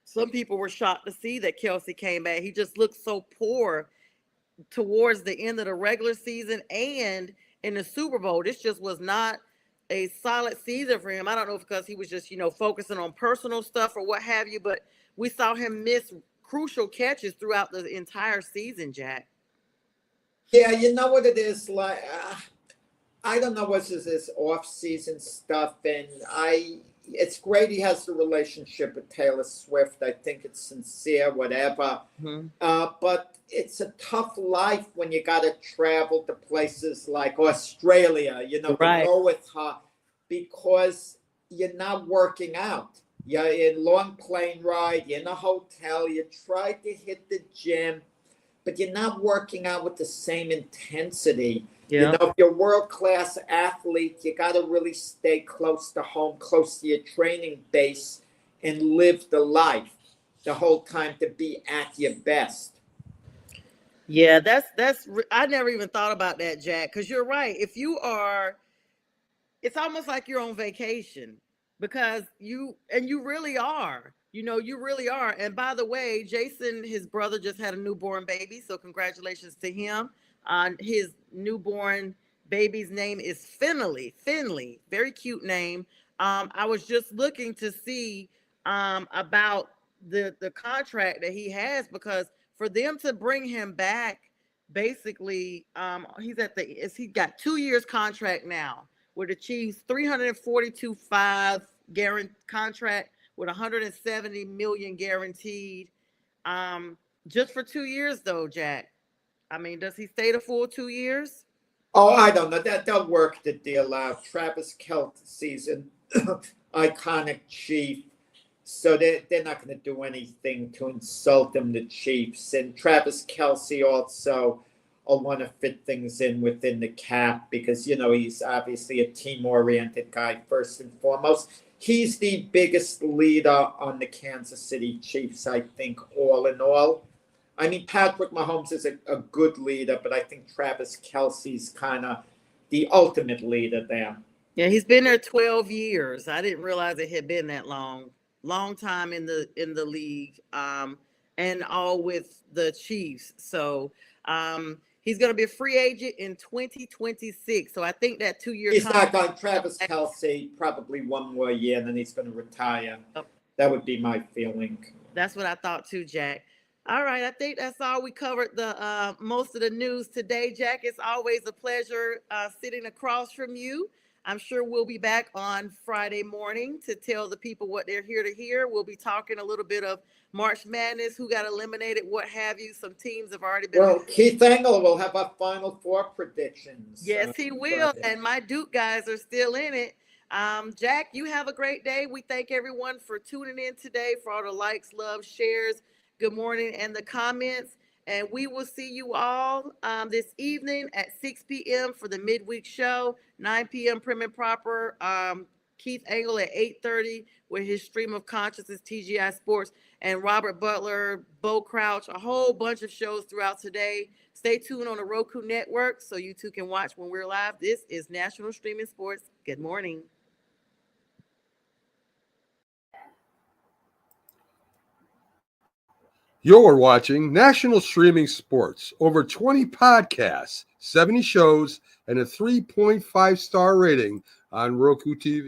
some people were shocked to see that Kelce came back. He just looked so poor towards the end of the regular season and in the Super Bowl. This just was not a solid season for him. I don't know if because he was just, focusing on personal stuff or what have you, but we saw him miss crucial catches throughout the entire season, Jack. Yeah, you know what it is like. I don't know what's this off-season stuff, and it's great he has the relationship with Taylor Swift. I think it's sincere, whatever. Mm-hmm. But it's a tough life when you got to travel to places like Australia, right. Go with her because you're not working out. You're in long plane ride, you're in a hotel, you try to hit the gym, but you're not working out with the same intensity. Yeah. If you're a world-class athlete, you got to really stay close to home, close to your training base, and live the life the whole time to be at your best. Yeah, that's I never even thought about that, Jack, because you're right. If you are, it's almost like you're on vacation because you really are. You really are. And by the way, Jason, his brother, just had a newborn baby, so congratulations to him. His newborn baby's name is Finley, very cute name. I was just looking to see about the contract that he has, because for them to bring him back, basically, he got 2 years contract now with the Chiefs, $342.5 guaranteed contract with $170 million guaranteed, just for 2 years though, Jack. I mean, does he stay the full 2 years? Oh, I don't know. They'll work the deal out. Travis Kelce's an iconic Chief, so they're not going to do anything to insult him, the Chiefs. And Travis Kelce also will want to fit things in within the cap because, he's obviously a team-oriented guy first and foremost. He's the biggest leader on the Kansas City Chiefs, I think, all in all. I mean, Patrick Mahomes is a good leader, but I think Travis Kelce's kind of the ultimate leader there. Yeah, he's been there 12 years. I didn't realize it had been that long time in the league, and all with the Chiefs. So he's going to be a free agent in 2026. So I think that 2 years. He's not going. Travis Kelce probably one more year, and then he's going to retire. That would be my feeling. That's what I thought too, Jack. All right, I think that's all. We covered the most of the news today, Jack. It's always a pleasure sitting across from you. I'm sure we'll be back on Friday morning to tell the people what they're here to hear. We'll be talking a little bit of March Madness, who got eliminated, what have you. Some teams have already been. Well, Keith Engel will have our Final Four predictions. Yes, he will. And my Duke guys are still in it. Jack, you have a great day. We thank everyone for tuning in today, for all the likes, love, shares, good morning, and the comments. And we will see you all this evening at 6 p.m. for the midweek show, 9 p.m. Prim and Proper. Keith Engel at 8:30 with his Stream of Consciousness, TGI Sports, and Robert Butler, Bo Crouch, a whole bunch of shows throughout today. Stay tuned on the Roku Network so you too can watch when we're live. This is National Streaming Sports. Good morning. You're watching National Streaming Sports. Over 20 podcasts, 70 shows, and a 3.5-star rating on Roku TV.